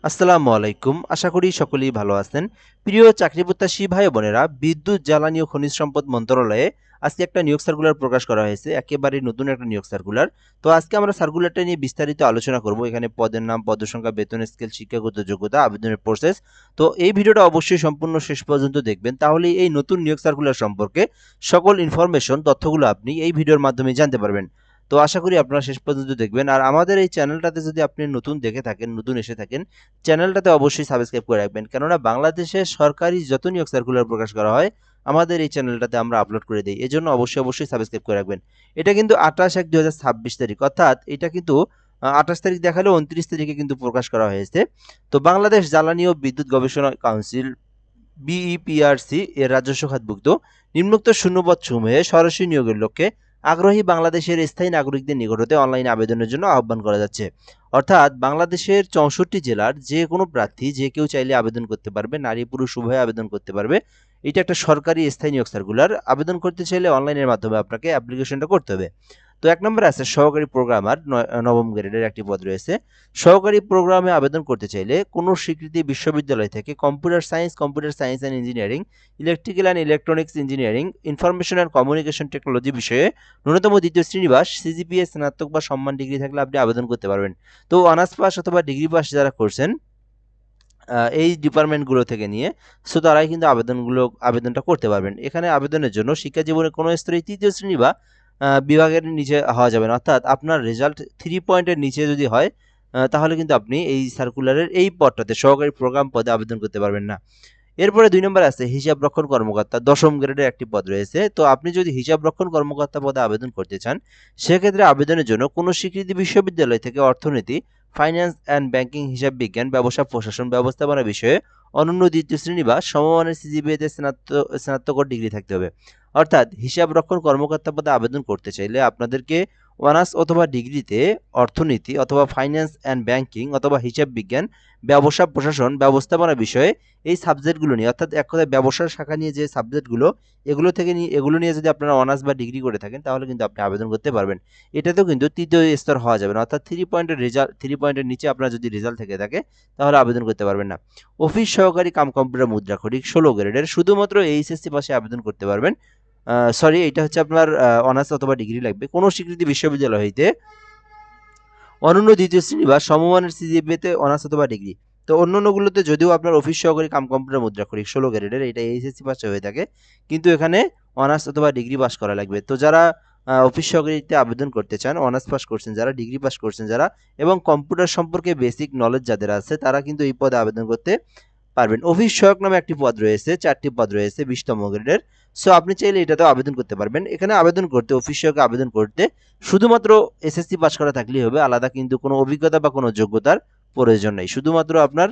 আসসালামু আলাইকুম। আশা করি সকলেই ভালো আছেন। প্রিয় চাকরি প্রত্যাশী ভাই বোনেরা, বিদ্যুৎ, জ্বালানি ও খনিজ সম্পদ মন্ত্রণালয়ে আজকে একটা নিয়োগ সার্কুলার প্রকাশ করা হয়েছে। একেবারে নতুন একটা নিয়োগ সার্কুলার। তো আজকে আমরা সার্কুলারটা নিয়ে বিস্তারিত আলোচনা করব। এখানে পদের নাম, পদসংখ্যা, বেতন স্কেল, শিক্ষাগত যোগ্যতা, আবেদনের প্রসেস। তো এই ভিডিওটা অবশ্যই সম্পূর্ণ শেষ পর্যন্ত দেখবেন। তাহলে এই নতুন নিয়োগ সার্কুলার সম্পর্কে সকল ইনফরমেশন, তথ্যগুলো আপনি এই ভিডিওর মাধ্যমে জানতে পারবেন। তো আশা করি আপনারা শেষ পর্যন্ত দেখবেন। আর আমাদের এই চ্যানেলটাতে যদি আপনি নতুন দেখে থাকেন, নতুন এসে থাকেন, চ্যানেলটাতে অবশ্যই সাবস্ক্রাইব করে রাখবেন, কেননা বাংলাদেশে সরকারি যত নিয়োগ সার্কুলার প্রকাশ করা হয় আমাদের এই চ্যানেলটাতে আমরা আপলোড করে দিই। এজন্য অবশ্যই সাবস্ক্রাইব করে রাখবেন। এটা কিন্তু 28/1/2026 তারিখ, অর্থাৎ এটা কিন্তু 28 তারিখ দেখালে 29 তারিখে কিন্তু প্রকাশ করা হয়েছে। তো বাংলাদেশ জ্বালানি ও বিদ্যুৎ গবেষণা কাউন্সিল বিইপিআরসি এর রাজস্ব খাতভুক্ত নিম্নোক্ত শূন্যপদ সমূহে সরাসরি নিয়োগের লক্ষ্যে আগ্রহী বাংলাদেশের স্থায়ী নাগরিকদের নিকট হতে অনলাইন আবেদনের জন্য আহ্বান করা যাচ্ছে। অর্থাৎ বাংলাদেশের 64 জেলার যে কোনো প্রার্থী যে কেউ চাইলে আবেদন করতে পারবে, নারী পুরুষ উভয়ে আবেদন করতে পারবে। এটা একটা সরকারি স্থায়ী নিয়োগ সার্কুলার। আবেদন করতে চাইলে অনলাইনের মাধ্যমে আপনাকে অ্যাপ্লিকেশনটা করতে হবে। তো 1 নম্বরে আছে সহকারী প্রোগ্রামার, নবম গ্রেডের একটি পদ রয়েছে। সহকারী প্রোগ্রামে আবেদন করতে চাইলে কোনো স্বীকৃতি বিশ্ববিদ্যালয় থেকে computer science and engineering, electrical and electronics engineering, information and communication technology বিষয়ে ন্যূনতম দ্বিতীয় শ্রেণী পাস, সিজিপিএ স্নাতক বা সম্মান ডিগ্রি থাকলে আপনি আবেদন করতে পারবেন। তো অনার্স পাস অথবা ডিগ্রি পাস যারা করছেন এই ডিপার্টমেন্টগুলো থেকে নিয়ে, সো তারাই কিন্তু আবেদনটা করতে পারবেন। এখানে আবেদনের জন্য শিক্ষা জীবনের কোনো স্তরে তৃতীয় শ্রেণী বা বিভাগের নিচে হওয়া যাবে না। অর্থাৎ আপনার রেজাল্ট 3 পয়েন্টের নিচে যদি হয় তাহলে কিন্তু আপনি এই সার্কুলারের এই পদটাতে সহকারী প্রোগ্রাম পদে আবেদন করতে পারবেন না। এরপরে 2 নম্বরে আছে হিসাব রক্ষণ কর্মকর্তা, 10ম গ্রেডের একটি পদ রয়েছে। তো আপনি যদি হিসাব রক্ষণ কর্মকর্তা পদে আবেদন করতে চান, সেক্ষেত্রে আবেদনের জন্য কোনো স্বীকৃতি বিশ্ববিদ্যালয় থেকে অর্থনীতি, ফাইন্যান্স অ্যান্ড ব্যাংকিং, হিসাব বিজ্ঞান, ব্যবসা প্রশাসন, ব্যবস্থাপনা বিষয়ে অনন্য দ্বিতীয় শ্রেণী বা সমমানের সিজিপিএতে স্নাতকোত্তর ডিগ্রি থাকতে হবে। অর্থাৎ হিসাব রক্ষণ কর্মকর্তা পদে আবেদন করতে চাইলে আপনাদেরকে অনার্স অথবা ডিগ্রিতে অর্থনীতি অথবা ফাইন্যান্স অ্যান্ড ব্যাংকিং অথবা হিসাব বিজ্ঞান, ব্যবসা প্রশাসন, ব্যবস্থাপনা বিষয়ে এই সাবজেক্টগুলো নিয়ে, অর্থাৎ এক কথায় ব্যবসার শাখা নিয়ে যে সাবজেক্টগুলো, এগুলো নিয়ে যদি আপনারা অনার্স বা ডিগ্রি করে থাকেন তাহলে কিন্তু আপনি আবেদন করতে পারবেন। এটাতেও কিন্তু তৃতীয় স্তর হওয়া যাবে না, অর্থাৎ 3 পয়েন্টের নিচে আপনার যদি রেজাল্ট থেকে থাকে তাহলে আবেদন করতে পারবেন না। অফিস সহকারী কাম কম্পিউটার মুদ্রাক্ষরিক, 16 গ্রেডের, শুধুমাত্র এইচএসসি পাশে আবেদন করতে পারবেন। সরি, এটা হচ্ছে আপনার অনার্স অথবা ডিগ্রি লাগবে। কোনো স্বীকৃতি বিশ্ববিদ্যালয় হইতে অনন্য দ্বিতীয় শ্রেণী বা সমমানের সিজিপিএতে অনার্স অথবা ডিগ্রি। তো অন্যান্যগুলোতে যদিও আপনার অফিস সহকারী কাম কম্পিউটার মুদ্রাক্ষরিক 16 গ্রেডের, এটা এইচএসসি পাশে হয়ে থাকে, কিন্তু এখানে অনার্স অথবা ডিগ্রি পাস করা লাগবে। তো যারা অফিস সহকারীতে আবেদন করতে চান, অনার্স পাস করছেন যারা, ডিগ্রি পাস করছেন যারা, এবং কম্পিউটার সম্পর্কে বেসিক নলেজ যাদের আছে, তারা কিন্তু এই পদে আবেদন করতে পারবেন। অফিস সহায়ক নামে একটি পদ রয়েছে, 4টি পদ রয়েছে 20তম গ্রেডের। সো আপনি চাইলে এটাতেও আবেদন করতে পারবেন। এখানে আবেদন করতে, অফিস সহায়কে আবেদন করতে শুধুমাত্র এসএসসি পাস করা থাকলেই হবে, আলাদা কিন্তু কোনো অভিজ্ঞতা বা কোনো যোগ্যতার প্রয়োজন নেই। শুধুমাত্র আপনার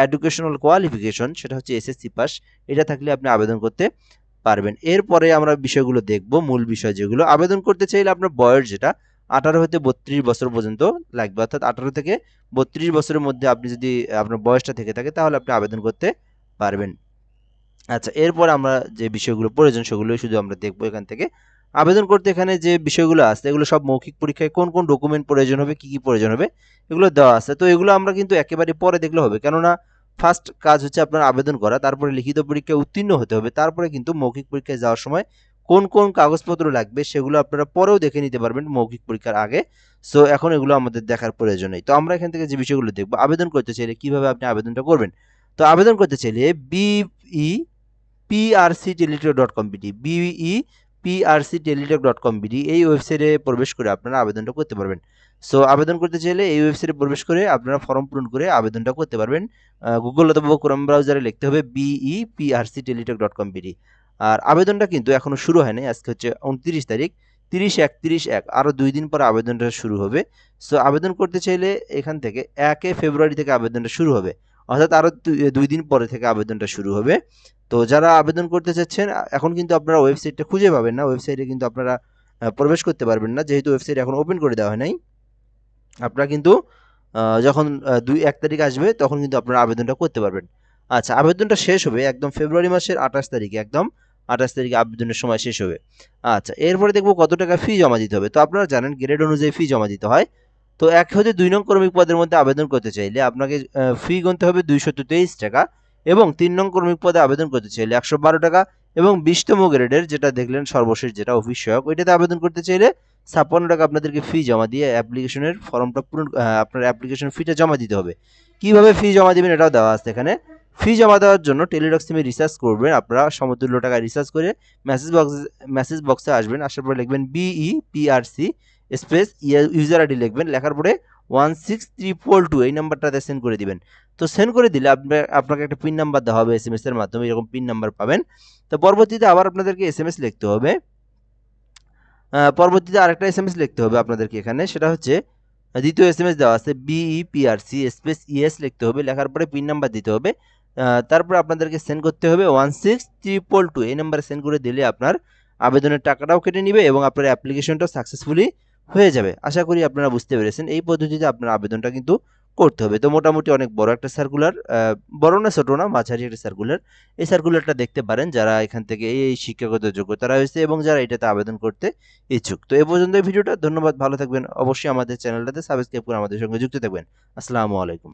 এডুকেশনাল কোয়ালিফিকেশন, সেটা হচ্ছে এসএসসি পাস, এটা থাকলে আপনি আবেদন করতে পারবেন। এরপরে আমরা বিষয়গুলো দেখব, মূল বিষয় যেগুলো। আবেদন করতে চাইলে আপনার বয়স যেটা 18 হতে 32 বছর পর্যন্ত লাগবে, অর্থাৎ 18 থেকে 32 বছরের মধ্যে আপনি যদি আপনার বয়সটা থেকে থাকে তাহলে আপনি আবেদন করতে পারবেন। আচ্ছা, এরপর আমরা যে বিষয়গুলো প্রয়োজন সেগুলোই শুধু আমরা দেখবো এখান থেকে। আবেদন করতে এখানে যে বিষয়গুলো আছে এগুলো সব মৌখিক পরীক্ষায় কোন কোন ডকুমেন্ট প্রয়োজন হবে, কি কি প্রয়োজন হবে, এগুলো দেওয়া আছে। তো এগুলো আমরা কিন্তু একেবারে পরে দেখলে হবে, কেননা ফার্স্ট কাজ হচ্ছে আপনার আবেদন করা, তারপরে লিখিত পরীক্ষায় উত্তীর্ণ হতে হবে, তারপরে কিন্তু মৌখিক পরীক্ষায় যাওয়ার সময় কোন কোন কাগজপত্র লাগবে সেগুলো আপনারা পরেও দেখে নিতে পারবেন মৌখিক পরীক্ষার আগে। সো এখন এগুলো আমাদের দেখার প্রয়োজন নেই। তো আমরা এখান থেকে যে বিষয়গুলো দেখবো, আবেদন করতে চাইলে কিভাবে আপনি আবেদনটা করবেন। তো আবেদন করতে চাইলে বিই prcteletalk.com.bd prcteletalk.com.bd এই ওয়েবসাইটে প্রবেশ করে আপনারা আবেদনটা করতে পারবেন। সো আবেদন করতে চাইলে এই ওয়েবসাইটে প্রবেশ করে আপনারা ফর্ম পূরণ করে আবেদনটা করতে পারবেন। গুগল অথবা ক্রোম ব্রাউজারে লিখতে হবে biprcteletalk.com.bd। আর আবেদনটা কিন্তু এখনো শুরু হয়নি, আজকে হচ্ছে 29 তারিখ, 30/1/31 আরও 2 দিন পরে আবেদনটা শুরু হবে। সো আবেদন করতে চাইলে এখান থেকে 1 ফেব্রুয়ারি থেকে আবেদনটা শুরু হবে, অর্থাৎ আরও 2 দিন পরে থেকে আবেদনটা শুরু হবে। তো যারা আবেদন করতে চাচ্ছেন, এখন কিন্তু আপনারা ওয়েবসাইটটা খুঁজে পাবেন না, ওয়েবসাইটে কিন্তু আপনারা প্রবেশ করতে পারবেন না, যেহেতু ওয়েবসাইট এখন ওপেন করে দেওয়া হয় নাই। আপনারা কিন্তু যখন 1 তারিখ আসবে তখন কিন্তু আপনারা আবেদনটা করতে পারবেন। আচ্ছা, আবেদনটা শেষ হবে একদম ফেব্রুয়ারি মাসের 28 তারিখে, একদম 28 তারিখে আবেদনের সময় শেষ হবে। আচ্ছা, এরপরে দেখবো কত টাকা ফি জমা দিতে হবে। তো আপনারা জানেন গ্রেড অনুযায়ী ফি জমা দিতে হয়। তো ১ হতে ২ নং ক্রমিক পদের মধ্যে আবেদন করতে চাইলে আপনাকে ফি গুনতে হবে ২২৩ টাকা এবং ৩ নং ক্রমিক পদে আবেদন করতে চাইলে ১১২ টাকা এবং ২০তম গ্রেডের যেটা দেখলেন সর্বশেষ যেটা অফিস সহায়ক ওইটাতে আবেদন করতে চাইলে ৫৬ টাকা আপনাদেরকে ফি জমা দিয়ে অ্যাপ্লিকেশনের ফর্মটা পূরণ আপনার অ্যাপ্লিকেশন ফিটা জমা দিতে হবে। কিভাবে ফি জমা দিবেন এটাও দেওয়া আছে এখানে। ফি জমা দেওয়ার জন্য টেলিটক সিমে রিচার্জ করবেন আপনারা সমতুল্য টাকা রিচার্জ করে মেসেজ বক্সে আসবেন, আসার পরে লিখবেন BEPRC স্পেস ইউজার আইডি লিখবেন, লেখার পরে 16322 এই নাম্বারটাতে সেন্ড করে দিবেন। তো সেন্ড করে দিলে আপনাকে একটা পিন নাম্বার দেওয়া হবে এসএমএস এর মাধ্যমে, এরকম পিন নাম্বার পাবেন। তো পরবর্তীতে আবার আপনাদেরকে এসএমএস লিখতে হবে। পরবর্তীতে আরেকটা এসএমএস লিখতে হবে আপনাদেরকে এখানে, সেটা হচ্ছে দ্বিতীয় এসএমএস দেওয়া আছে BEPRC স্পেস ইএস লিখতে হবে, লেখার পরে পিন নাম্বার দিতে হবে। তারপরে আপনাদেরকে সেন্ড করতে হবে 16322 এই নাম্বারে সেন্ড করে দিলে আপনার আবেদনের টাকাটাও কেটে নিবে এবং আপনার অ্যাপ্লিকেশনটাও সাকসেসফুলি হয়ে যাবে। আশা করি আপনারা বুঝতে পেরেছেন। এই পদ্ধতিতে আপনার আবেদনটা কিন্তু করতে হবে। তো মোটামুটি অনেক বড় একটা সার্কুলার, বড় না ছোট না মাঝারি একটা সার্কুলার। এই সার্কুলারটা দেখতে পারেন যারা এখান থেকে এই শিক্ষাগত যোগ্যতা রয়েছে এবং যারা এটাতে আবেদন করতে ইচ্ছুক। তো এ পর্যন্ত এই ভিডিওটা। ধন্যবাদ, ভালো থাকবেন। অবশ্যই আমাদের চ্যানেলটাতে সাবস্ক্রাইব করে আমাদের সঙ্গে যুক্ত থাকবেন। আসসালামু আলাইকুম।